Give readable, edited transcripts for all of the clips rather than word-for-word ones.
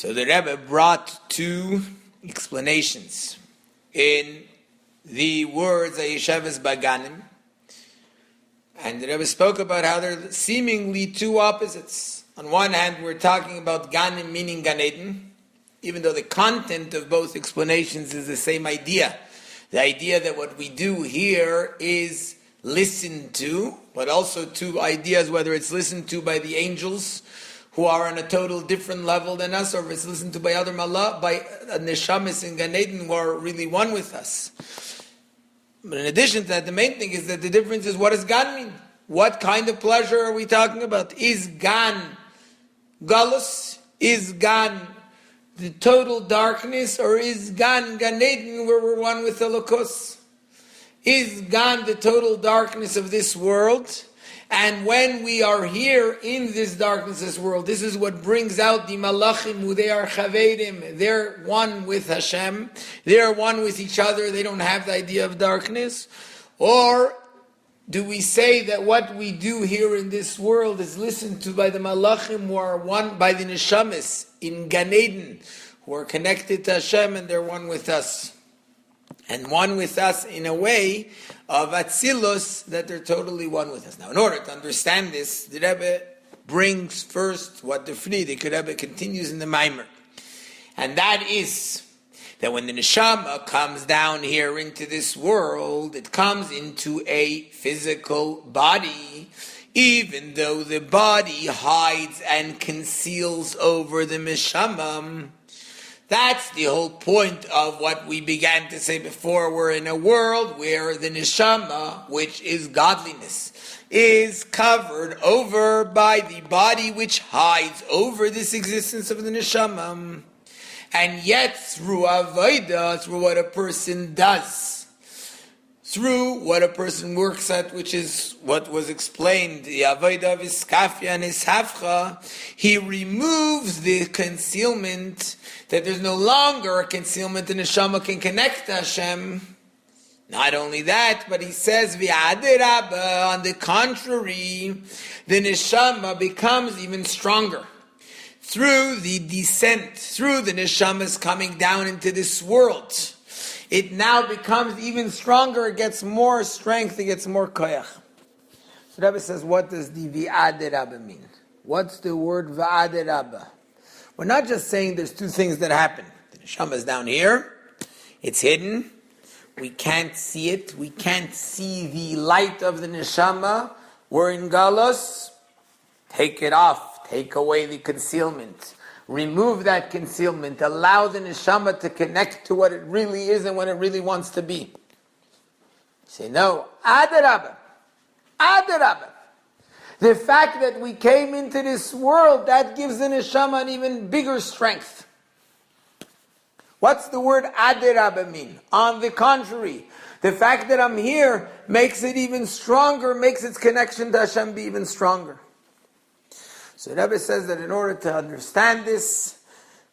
So the Rebbe brought two explanations in the words Hayosheves Baganim, and the Rebbe spoke about how they're seemingly two opposites. On one hand, we're talking about Ganim meaning Gan Eden, even though the content of both explanations is the same idea. The idea that what we do here is listened to, but also two ideas, whether it's listened to by the angels, who are on a total different level than us, or if it's listened to by other malach, by neshamis in Gan Eden who are really one with us. But in addition to that, the main thing is that the difference is, what does Gan mean? What kind of pleasure are we talking about? Is Gan galus? Is Gan the total darkness? Or is Gan Eden where we're one with Elokus? Is Gan the total darkness of this world? And when we are here in this darkness, this world, this is what brings out the malachim, who they are chavedim. They're one with Hashem. They're one with each other. They don't have the idea of darkness. Or do we say that what we do here in this world is listened to by the malachim, who are one by the neshamis in Gan Eden, who are connected to Hashem, and they're one with us? And one with us in a way of Atzilus, that they're totally one with us. Now, in order to understand this, the Rebbe brings first what the Frierdiker Rebbe continues in the Maimer. And that is that when the Neshama comes down here into this world, it comes into a physical body, even though the body hides and conceals over the Neshama. That's the whole point of what we began to say before. We're in a world where the neshama, which is godliness, is covered over by the body which hides over this existence of the neshama. And yet, through avodah, through what a person does, through what a person works at, which is what was explained, the avodah of iskafia and ishafcha, he removes the concealment, that there's no longer a concealment, the neshama can connect to Hashem. Not only that, but he says, v'adirabba, on the contrary, the neshama becomes even stronger. Through the descent, through the neshama's coming down into this world, it now becomes even stronger, it gets more strength, it gets more koyach. So the Rebbe says, what does the v'adirabba mean? What's the word v'adirabba? We're not just saying there's two things that happen. The neshama is down here, it's hidden, we can't see it, we can't see the light of the neshama. We're in galus, take it off, take away the concealment, remove that concealment, allow the neshama to connect to what it really is and what it really wants to be. Say no, adarabba, adarabba. The fact that we came into this world, that gives the neshama an even bigger strength. What's the word adirabba mean? On the contrary, the fact that I'm here makes it even stronger, makes its connection to Hashem be even stronger. So the Rebbe says that in order to understand this,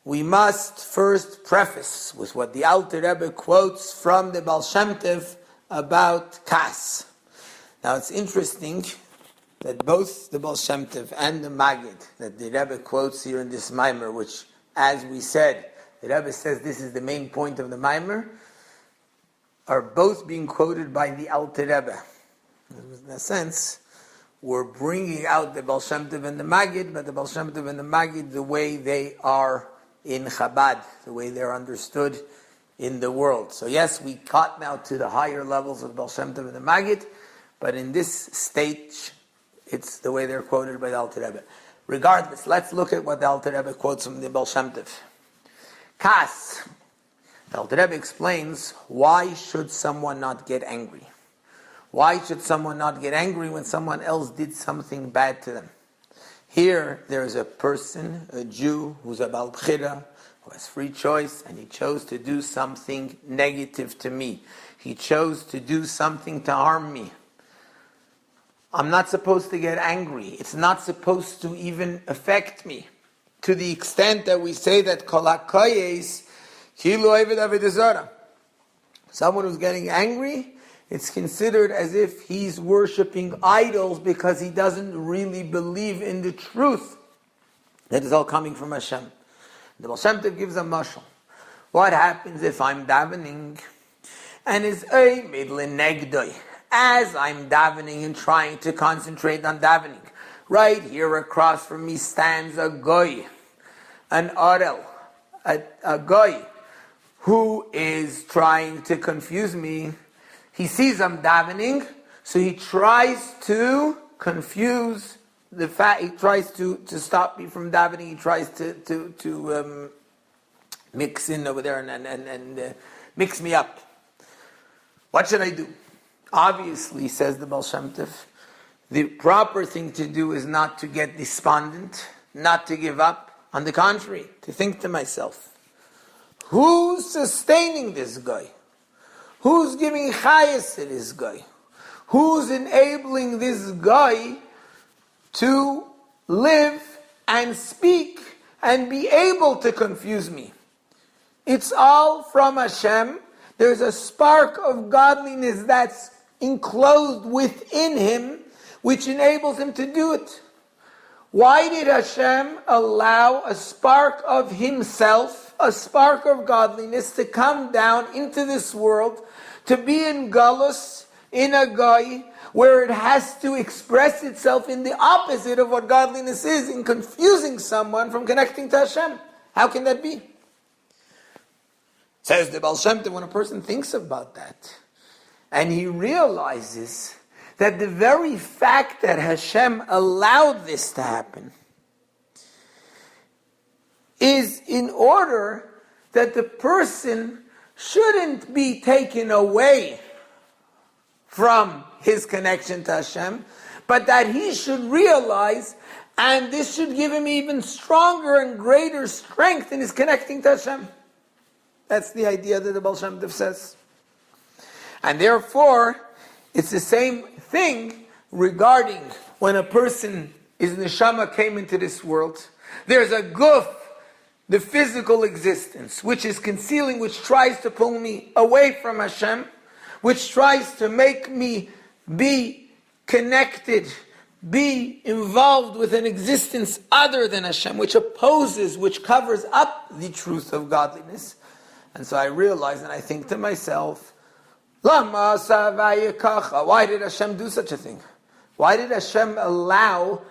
we must first preface with what the Alter Rebbe quotes from the Baal Shem Tov about Kas. Now it's interesting that both the Baal Shem Tov and the Magid that the Rebbe quotes here in this Maimer, which, as we said, the Rebbe says this is the main point of the Maimer, are both being quoted by the Alter Rebbe. In a sense, we're bringing out the Baal Shem Tov and the Magid, but the Baal Shem Tov and the Magid, the way they are in Chabad, the way they're understood in the world. So yes, we got now to the higher levels of the Baal Shem Tov and the Magid, but in this stage, it's the way they're quoted by the Alter Rebbe. Regardless, let's look at what the Alter Rebbe quotes from the Baal Shem Tov. Kas. The Alter Rebbe explains, why should someone not get angry? Why should someone not get angry when someone else did something bad to them? Here, there's a person, a Jew, who's a Baal Bchira, who has free choice, and he chose to do something negative to me. He chose to do something to harm me. I'm not supposed to get angry. It's not supposed to even affect me. To the extent that we say that kol hakoyes kilu oved avodah zarah. Someone who's getting angry, it's considered as if he's worshipping idols because he doesn't really believe in the truth that is all coming from Hashem. The Baal Shem Tov gives a mashal. What happens if I'm davening and is a midlin negdoi? As I'm davening and trying to concentrate on davening, right here across from me stands a goy, an orel, a goy who is trying to confuse me. He sees I'm davening, so he tries to confuse the fact. He tries to stop me from davening. He tries to mix in over there and mix me up. What should I do? Obviously, says the Baal Shem Tov, the proper thing to do is not to get despondent, not to give up. On the contrary, to think to myself, who's sustaining this guy? Who's giving chayas to this guy? Who's enabling this guy to live and speak and be able to confuse me? It's all from Hashem. There's a spark of godliness that's enclosed within him, which enables him to do it. Why did Hashem allow a spark of himself, a spark of godliness, to come down into this world, to be in galus, in a guy, where it has to express itself in the opposite of what godliness is, in confusing someone from connecting to Hashem? How can that be? Says the Baal Shem Tov, when a person thinks about that, and he realizes that the very fact that Hashem allowed this to happen is in order that the person shouldn't be taken away from his connection to Hashem, but that he should realize, and this should give him even stronger and greater strength in his connecting to Hashem. That's the idea that the Baal Shem Tov says. And therefore, it's the same thing regarding when a person, his neshama came into this world. There's a guf, the physical existence, which is concealing, which tries to pull me away from Hashem, which tries to make me be connected, be involved with an existence other than Hashem, which opposes, which covers up the truth of godliness. And so I realize and I think to myself, why did Hashem do such a thing? Why did Hashem allow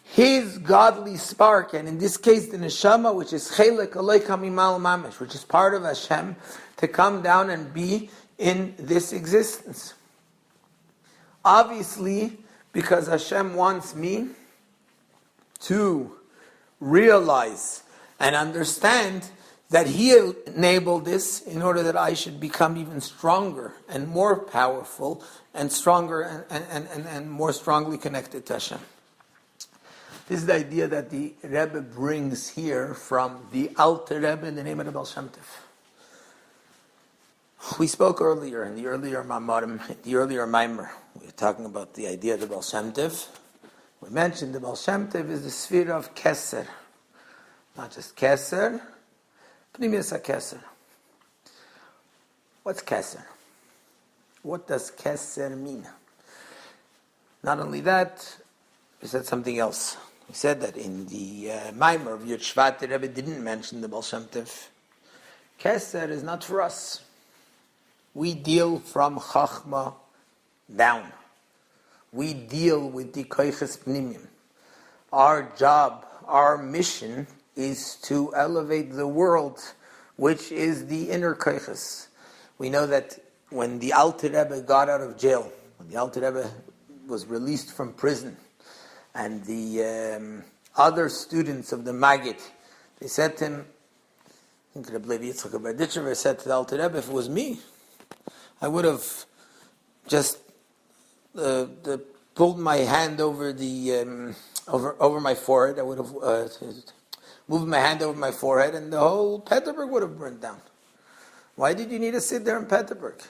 his godly spark, and in this case the neshama, which is chelek aleika mimal mamish, which is part of Hashem, to come down and be in this existence? Obviously, because Hashem wants me to realize and understand that he enabled this in order that I should become even stronger and more powerful and stronger and more strongly connected to Hashem. This is the idea that the Rebbe brings here from the Alter Rebbe in the name of the Baal Shem Tov. We spoke earlier in the earlier Maimer, we were talking about the idea of the Baal Shem Tov. We mentioned the Baal Shem Tov is the sphere of Keser. Not just Keser, Pnimius HaKeser. What's Keser? What does Keser mean? Not only that, we said something else. We said that in the Maimer of Yoshvat, the Rebbe didn't mention the Baal Shem Tov. Keser is not for us. We deal from Chachma down. We deal with the Koiches Pnimim. Our job, our mission is to elevate the world, which is the inner Koiches. We know that when the Alter Rebbe got out of jail, when the Alter Rebbe was released from prison, and the other students of the Maggid, they said to him, I think Rabbi Levi Yitzchak Berditchever said to the Alter Rebbe, if it was me, I would have just pulled my hand over the over my forehead. I would have moved my hand over my forehead, and the whole Peterburg would have burned down. Why did you need to sit there in Peterburg?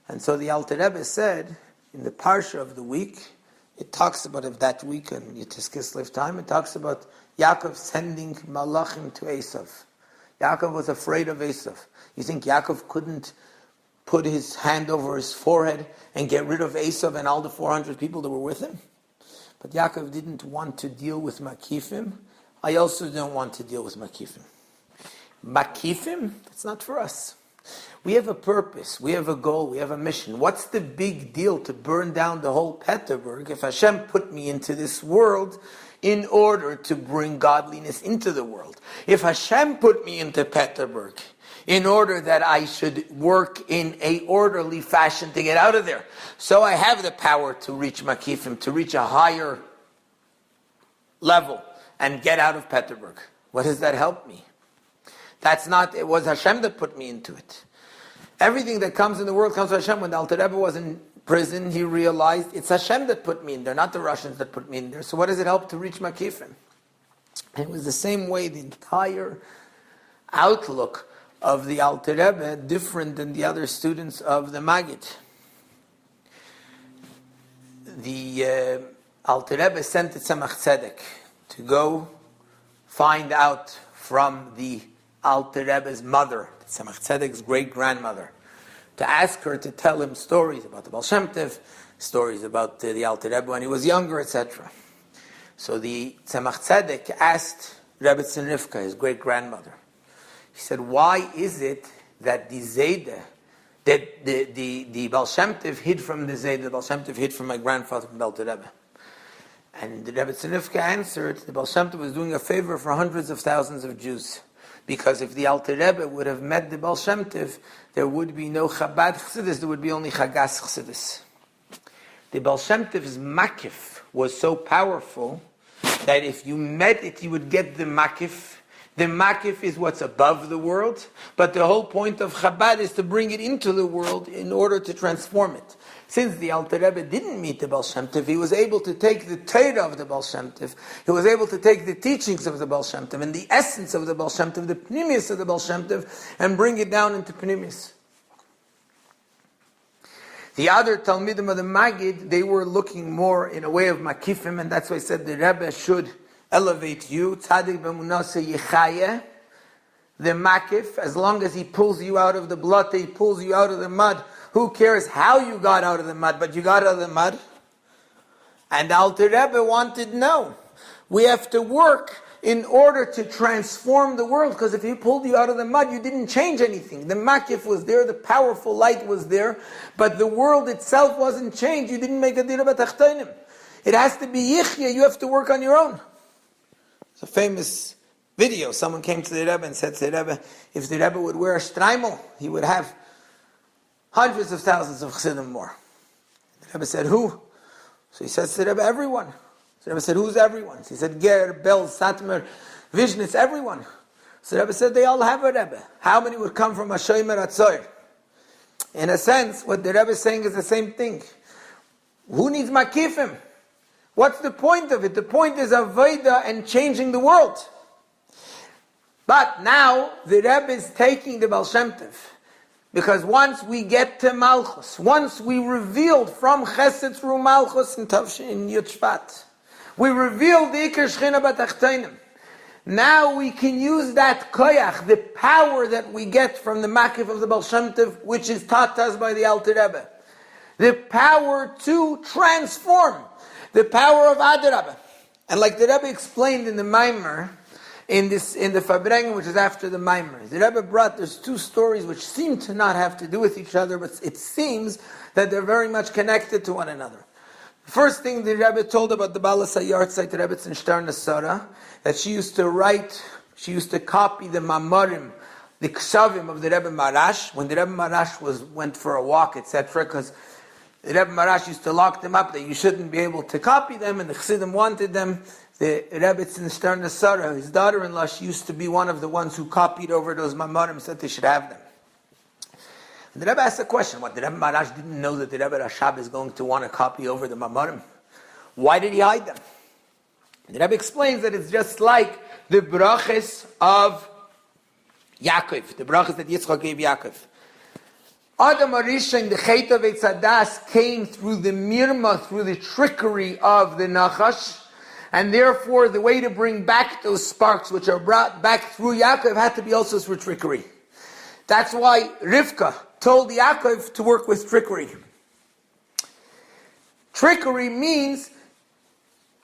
And so the Alter Rebbe said, in the Parsha of the week, it talks about of that week in Yitzchak Kislev time, it talks about Yaakov sending Malachim to Esav. Yaakov was afraid of Esav. You think Yaakov couldn't put his hand over his forehead and get rid of Esav and all the 400 people that were with him? But Yaakov didn't want to deal with Makifim I also don't want to deal with makifim. Makifim, that's not for us. We have a purpose, we have a goal, we have a mission. What's the big deal to burn down the whole Peterburg if Hashem put me into this world in order to bring godliness into the world? If Hashem put me into Peterburg in order that I should work in a orderly fashion to get out of there, so I have the power to reach Makifim, to reach a higher level and get out of Peterburg. What does that help me? That's not, it was Hashem that put me into it. Everything that comes in the world comes from Hashem. When the Alter Rebbe was in prison, he realized it's Hashem that put me in there, not the Russians that put me in there. So what does it help to reach Makifim? And it was the same way, the entire outlook of the Alter Rebbe, different than the other students of the Maggid. The Alter Rebbe sent the Tzemach Tzedek to go find out from the Alter Rebbe's mother, Tzemach Tzedek's great-grandmother, to ask her to tell him stories about the Baal Shem Tov, stories about the Alter Rebbe when he was younger, etc. So the Tzemach Tzedek asked Rebbetzin Rivka, his great-grandmother, he said, why is it that the Zayda, that the Baal Shem Tov hid from the Zayda, the Baal Shem Tov hid from my grandfather, from the Alter Rebbe? And the Rebbetzin Rivka answered, the Baal Shem Tov was doing a favor for hundreds of thousands of Jews. Because if the Alter Rebbe would have met the Baal Shem Tov, there would be no Chabad Chassidus, there would be only Chagas Chassidus. The Baal Shem Tov's makif was so powerful that if you met it, you would get the makif. The makif is what's above the world, but the whole point of Chabad is to bring it into the world in order to transform it. Since the Alter Rebbe didn't meet the Baal Shem Tov, he was able to take the Torah of the Baal Shem Tov, he was able to take the teachings of the Baal Shem Tov and the essence of the Baal Shem Tov, the pnimius of the Baal Shem Tov, and bring it down into pnimius. The other Talmidim of the Maggid, they were looking more in a way of makifim, and that's why I said the Rebbe should elevate you. Tzadik b'munasa yichayeh, the makif, as long as he pulls you out of the blood, he pulls you out of the mud. Who cares how you got out of the mud, but you got out of the mud? And Alter Rebbe wanted to know. We have to work in order to transform the world, because if he pulled you out of the mud, you didn't change anything. The makif was there, the powerful light was there, but the world itself wasn't changed. You didn't make a dira b'tachtainim. It has to be yichya, you have to work on your own. It's a famous video. Someone came to the Rebbe and said to the Rebbe, if the Rebbe would wear a streimel, he would have hundreds of thousands of chassidim more. The Rebbe said, who? So he says to the Rebbe, everyone. So the Rebbe said, who's everyone? So he said, Ger, Bel, Satmar, Vishnitz, everyone. So the Rebbe said, they all have a Rebbe. How many would come from Hashomer Atzoir? In a sense, what the Rebbe is saying is the same thing. Who needs makifim? What's the point of it? The point is avodah and changing the world. But now, the Rebbe is taking the Baal Shem Tov. Because once we get to Malchus, once we revealed from Chesed through Malchus in Yud we revealed the Iker Shechina B'Tachtainim. Now we can use that koyach, the power that we get from the makif of the Baal Shem Tov, which is taught us by the Alter Rebbe. The power to transform, the power of Adarabah. And like the Rebbe explained in the Maimer, in the Fabrengen, which is after the Maimer, the Rebbe brought, there's two stories which seem to not have to do with each other, but it seems that they're very much connected to one another. The first thing the Rebbe told about the Balas HaYartzeit, the Rebbe Tzin Nasara, that she used to copy the Mamarim, the Ksavim of the Rebbe Marash, when the Rebbe Marash went for a walk, etc., because the Rebbe Marash used to lock them up, that you shouldn't be able to copy them, and the Chassidim wanted them. The Rebbe Tzin Nasara, his daughter-in-law, she used to be one of the ones who copied over those Mamarim, said they should have them. And the Rebbe asked a question, what, the Rebbe Marash didn't know that the Rebbe Rashab is going to want to copy over the Mamarim? Why did he hide them? The Rebbe explains that it's just like the brachas of Yaakov, the brachas that Yitzchak gave Yaakov. Adam Arisha, the Chet of Eitzadas, came through the mirma, through the trickery of the Nachash, and therefore the way to bring back those sparks which are brought back through Yaakov had to be also through trickery. That's why Rivka told Yaakov to work with trickery. Trickery means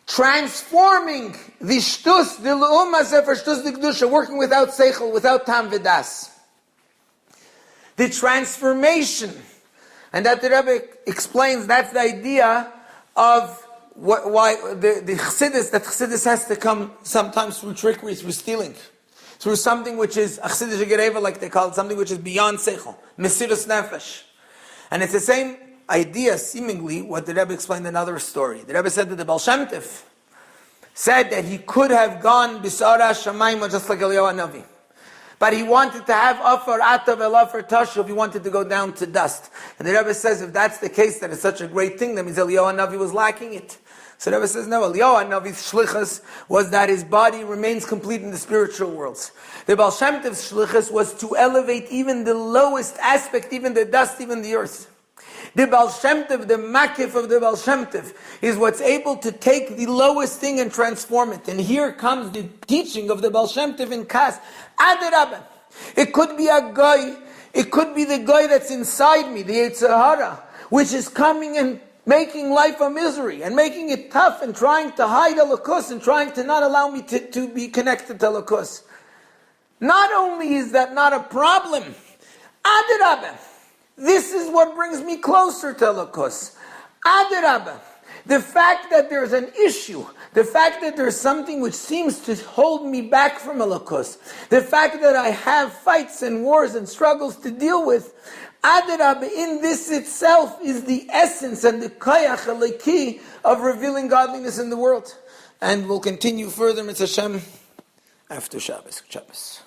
transforming the shtus, the le'um hazeh for shtus the kedusha, working without seichel, without tam v'das. The transformation, and that the Rebbe explains, that's the idea of why the chassidus, that chassidus has to come sometimes through trickery, through stealing, through something which is achsidus gereva, like they call it, something which is beyond seichel, mesirus nefesh. And it's the same idea, seemingly, what the Rebbe explained in another story. The Rebbe said that the Baal Shem Tov said that he could have gone Bisara Shamayim just like Eliyahu Hanavi. But he wanted to have Afar Atav El Afar Tashuv, he wanted to go down to dust. And the Rebbe says if that's the case, that it's such a great thing, that means Eliyahu Hanavi was lacking it. So the Rebbe says no, Eliyahu Hanavi's shlichus was that his body remains complete in the spiritual worlds. The Baal Shem Tov's shlichus was to elevate even the lowest aspect, even the dust, even the earth. The Baal Shem Tov, the makif of the Baal Shem Tov, is what's able to take the lowest thing and transform it. And here comes the teaching of the Baal Shem Tov in Kas. Adarabah. It could be a guy, it could be the guy that's inside me, the Yetzer Hara, which is coming and making life a misery, and making it tough, and trying to hide Elokus, and trying to not allow me to be connected to Elokus. Not only is that not a problem, Adarabah. This is what brings me closer to Elokus. Adarabah. The fact that there's an issue, the fact that there's something which seems to hold me back from Elokus, the fact that I have fights and wars and struggles to deal with, Adarabah, in this itself is the essence and the koyach eliki of revealing godliness in the world. And we'll continue further, Mitzvah Hashem, after Shabbos.